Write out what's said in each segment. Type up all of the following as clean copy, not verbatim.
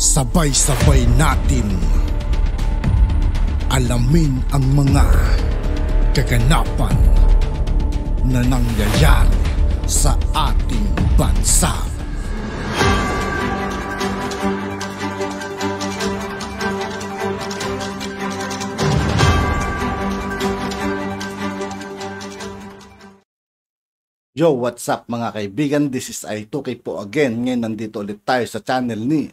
Sabay-sabay natin alamin ang mga kaganapan na nangyayari sa ating bansa. Yo, what's up mga kaibigan? This is I2K po again. Ngayon nandito ulit tayo sa channel ni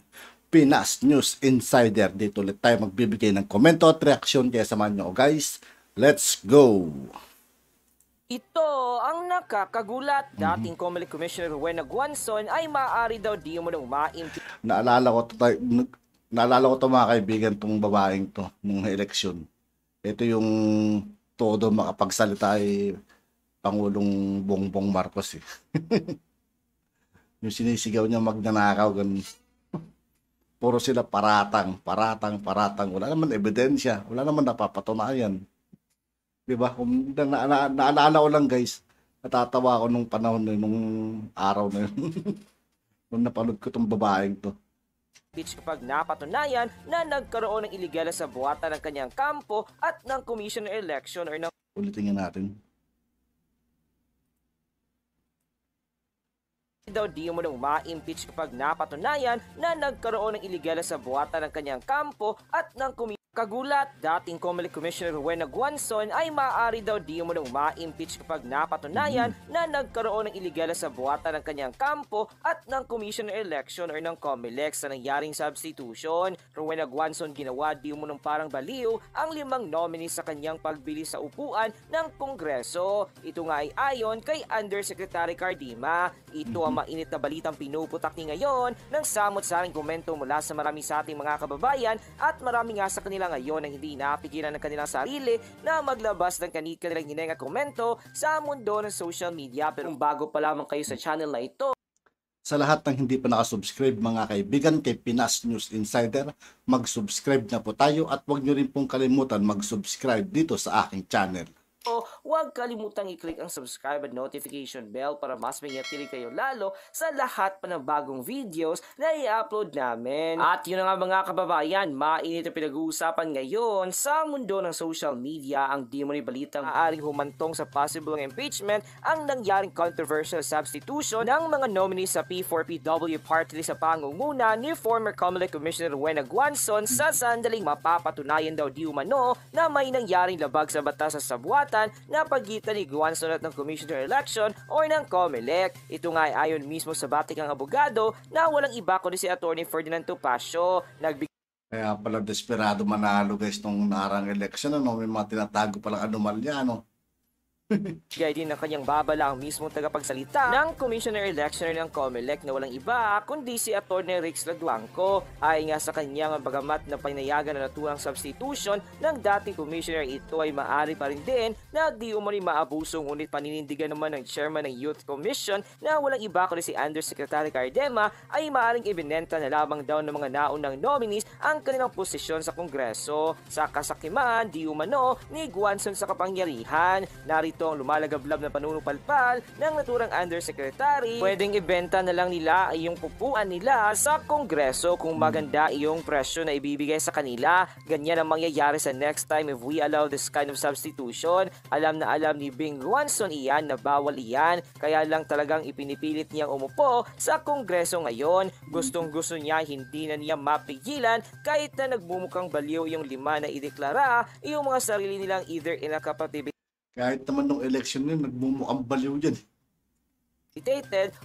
Pinas News Insider. Dito ulit tayo magbibigay ng komento at reaksyon. Kaya samahan nyo guys. Let's go! Ito ang nakakagulat. Dating Comelec Commissioner Rowena Guanzon ay maaari daw di mo nang Naalala ko to mga kaibigan, tong babaeng to nung eleksyon. Ito yung todo makapagsalita ay Pangulong Bongbong Marcos eh. Yung sinisigaw niya magnanakaw, ganun. Puro sila paratang. Wala naman ebidensya. Wala naman napapatunayan. Diba? Kung naalala ko lang guys, natatawa ako nung panahon na nung araw na yun. Nung napanood ko tong babaeng to. Kapag napatunayan na nagkaroon ng iligal sa buwatan ng kanyang kampo at ng commissioner election or ng... Ulitin nga natin. Daw di mo nang ma-impeach kapag napatunayan na nagkaroon ng iligal sa buwatan ng kanyang kampo at ng Kagulat, dating Comelec Commissioner Rowena Guanzon ay maaari daw di mo nang ma-impeach kapag napatunayan na nagkaroon ng iligal sa buwatan ng kanyang kampo at ng commissioner election or ng Comelec sa nangyaring substitution. Rowena Guanzon ginawa di mo nang parang baliw ang 5 nominees sa kanyang pagbili sa upuan ng Kongreso. Ito nga ay ayon kay Undersecretary Cardima. Ito ang mainit na balitang pinuputak ni ngayon ng samot-saring komento mula sa marami sa ating mga kababayan at marami nga sa kanila ngayon ang hindi napigilan ng kanilang sarili na maglabas ng kanilang hineng at komento sa mundo ng social media. Pero bago pa lamang kayo sa channel na ito, sa lahat ng hindi pa nakasubscribe mga kaibigan kay Pinas News Insider, mag-subscribe na po tayo at huwag nyo rin pong kalimutan mag-subscribe dito sa aking channel. Huwag kalimutang i-click ang subscribe at notification bell para mas mangyatili kayo lalo sa lahat pa ng bagong videos na i-upload namin. At yun nga mga kababayan, mainit ang pinag-uusapan ngayon sa mundo ng social media ang di mo ni balitang maaaring humantong sa possible impeachment ang nangyaring controversial substitution ng mga nominees sa P4PW party list sa pangunguna ni former Comelec Commissioner Rowena Guanzon sa sandaling mapapatunayan daw di umano na may nangyaring labag sa batas sa sabuatan na pagitan ni Guanzon at ng Commissioner Election o ng Comelec. Ito nga ay ayon mismo sa batikang abogado na walang iba kundi si Atty. Ferdinand Topacio. Kaya pala desperado manalo guys nung naarang election, ano? May mga tinatago palang anomalya, ano? Gaya din ng kanyang babala ang mismong tagapagsalita ng Commissioner Election ng Comelec na walang iba kundi si Atty. Rix Laduangco. Ay nga sa kanyang bagamat na pinayagan na naturang substitution ng dating commissioner, ito ay maaari pa rin din na di umani maabuso, ngunit paninindigan naman ng chairman ng Youth Commission na walang iba kundi si Undersecretary Cardema ay maaaring ibinenta na lamang daw ng mga naunang nominees ang kanilang posisyon sa Kongreso sa kasakiman di umano ni Guanzon sa kapangyarihan. Narito ang lumalagablab na panunupalpal ng naturang undersecretary. Pwedeng ibenta na lang nila yung pupuan nila sa Kongreso kung maganda yung presyo na ibibigay sa kanila. Ganyan ang mangyayari sa next time if we allow this kind of substitution. Alam na alam ni Bing Guanzon iyan na bawal iyan. Kaya lang talagang ipinipilit niyang umupo sa Kongreso ngayon. Gustong gusto niya, hindi na niya mapigilan kahit na nagmumukhang baliw yung 5 na ideklara yung mga sarili nilang either inakapatibig Kahit naman nung election yun, nagmumukhang baliw yan.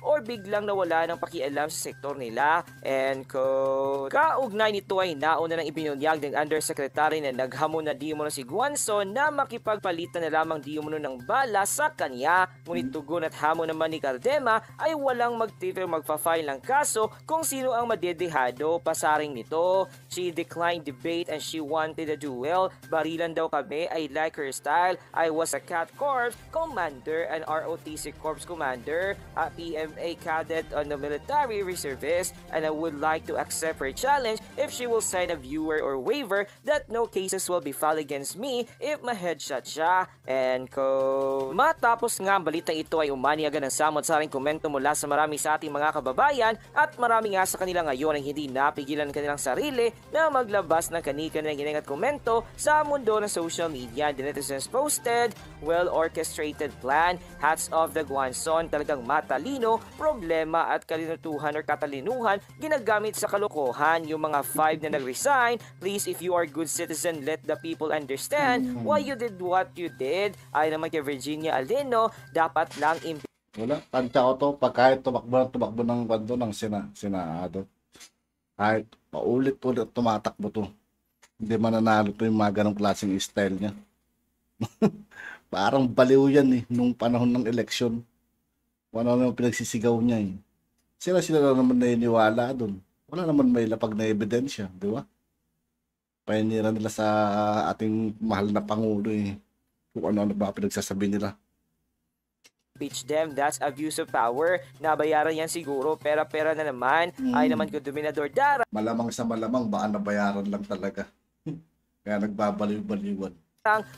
or biglang nawala ng pakialam sa sektor nila. And kaugnay nito ay nauna nang ibinunyag ng Undersecretary na naghamon na di mo na si Guanzon na makipagpalitan na lamang di mo ng bala sa kanya. Ngunit tugon at hamon naman ni Cardema ay walang magpa-file ng kaso kung sino ang madedehado. Pasaring nito, she declined debate and she wanted a duel. Barilan daw kami, I like her style. I was a Cat Corps Commander and ROTC Corps Commander. a PMA cadet on the military reservist, and I would like to accept her challenge if she will sign a viewer or waiver that no cases will be filed against me if ma-headshot siya. And matapos nga ang balita ito ay umani agad ng samot-saring komento mula sa marami sa ating mga kababayan at marami nga sa kanila ngayon ang hindi napigilan ng kanilang sarili na maglabas ng kani-kanilang hininga at komento sa mundo ng social media. The netizens posted, well-orchestrated plan, hats off the Guanzon, talagang matalino, problema at kalinutuhan or katalinuhan ginagamit sa kalokohan. Yung mga 5 na nag-resign, please, if you are good citizen, let the people understand why you did what you did. Ay naman kay Virginia Alino, dapat lang Wala, tansya ko to, pag kahit tumakbo ng kwento ng Senado, kahit paulit-ulit tumatakbo to, hindi mananalo to yung mga ganong klaseng style niya. Parang baliw yan nung panahon ng eleksyon. Ano naman pinagsisigaw niya Sila lang naman naniniwala doon. Wala naman may lapag na ebidensya, di ba? Painira nila sa ating mahal na Pangulo kung ano ba pinagsasabi nila. impeach them, that's abuse of power. Nabayaran yan siguro, pera-pera na naman. Ay naman ko Dominador Dara. Malamang sa malamang, baka nabayaran lang talaga. Kaya nagbabaliw-baliwan.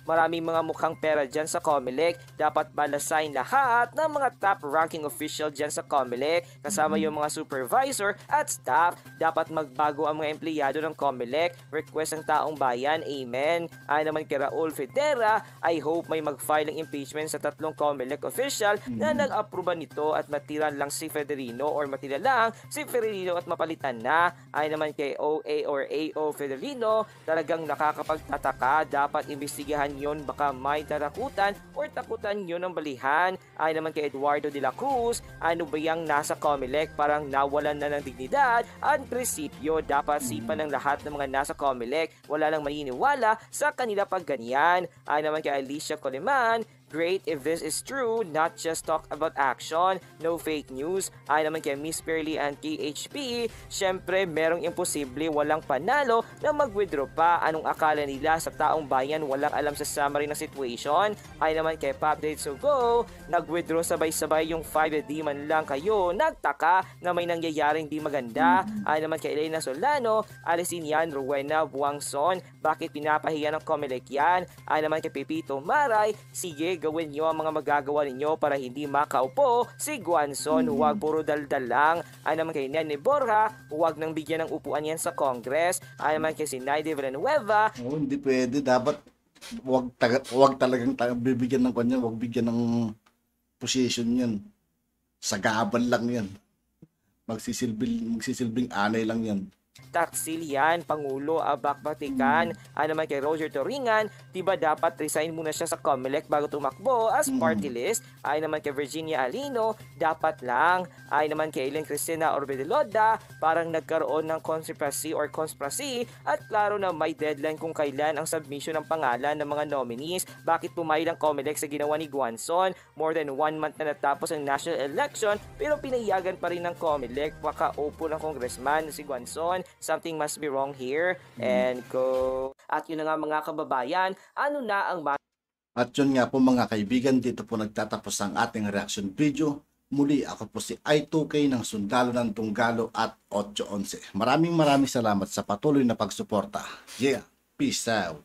Maraming mga mukhang pera dyan sa Comelec. Dapat balasain lahat ng mga top-ranking official dyan sa Comelec. Kasama yung mga supervisor at staff. Dapat magbago ang mga empleyado ng Comelec. Request ng taong bayan. Amen. Ay naman kay Raul Federa, I hope may mag-file ng impeachment sa 3 Comelec official na nag-aproba nito at matiran lang si Federino or matira lang si Federino at mapalitan na. Ay naman kay OA or AO Federino, talagang nakakapagtataka. Dapat investigahan yon, baka may tarakutan or takutan yon ng balihan. Ay naman kay Eduardo de la Cruz, ano ba yung nasa Comelec, parang nawalan na ng dignidad at prinsipyo. Dapat sipan ng lahat ng mga nasa Comelec, wala lang maniniwala sa kanila pag ganyan. Ay naman kay Alicia Coleman, great if this is true, not just talk about action, no fake news. Ay naman kay Miss Pearly and KHP, syempre merong imposible, walang panalo na mag-withdraw pa. Anong akala nila sa taong bayan walang alam sa summary ng situation? Ay naman kay Pop Dates to Go, nag-withdraw sabay-sabay yung 5, di man lang kayo nagtaka na may nangyayaring di maganda. Ay naman kay Elena Solano, alisin yan Rowena Buangson, bakit pinapahiya ng Comelec yan? Ay naman kay Pepito Maray, sige gawin nyo ang mga magagawa ninyo para hindi makaupo si Guanzon, huwag puro daldal lang. Ay naman kay Nene Borja, huwag nang bigyan ng upuan yan sa Congress. Ay naman kay Sinaide Villanueva, hindi pwede, dapat wag talagang bibigyan ng kanya, wag bigyan ng position yan. Sagabal lang yan. Magsisilbing anay lang yan. Taksil yan, Pangulo, Abak Batikan. Ay naman kay Roger Toringan, diba dapat resign muna siya sa Comelec bago tumakbo as party list? Ay naman kay Virginia Alino, dapat lang. Ay naman kay Ellen Cristina Orbedeloda, parang nagkaroon ng conspiracy at klaro na may deadline kung kailan ang submission ng pangalan ng mga nominees. Bakit pumayag ang Comelec sa ginawa ni Guanzon? More than 1 month na natapos ang national election pero pinayagan pa rin ng Comelec maka-upo ng congressman si Guanzon. Something must be wrong here. And go. At yun na nga mga kababayan, ano na ang At yun nga po mga kaibigan, dito po nagtatapos ang ating reaction video. Muli ako po si I2K ng Sundalo ng Tunggalo at 811. Maraming salamat sa patuloy na pagsuporta. Yeah, peace out.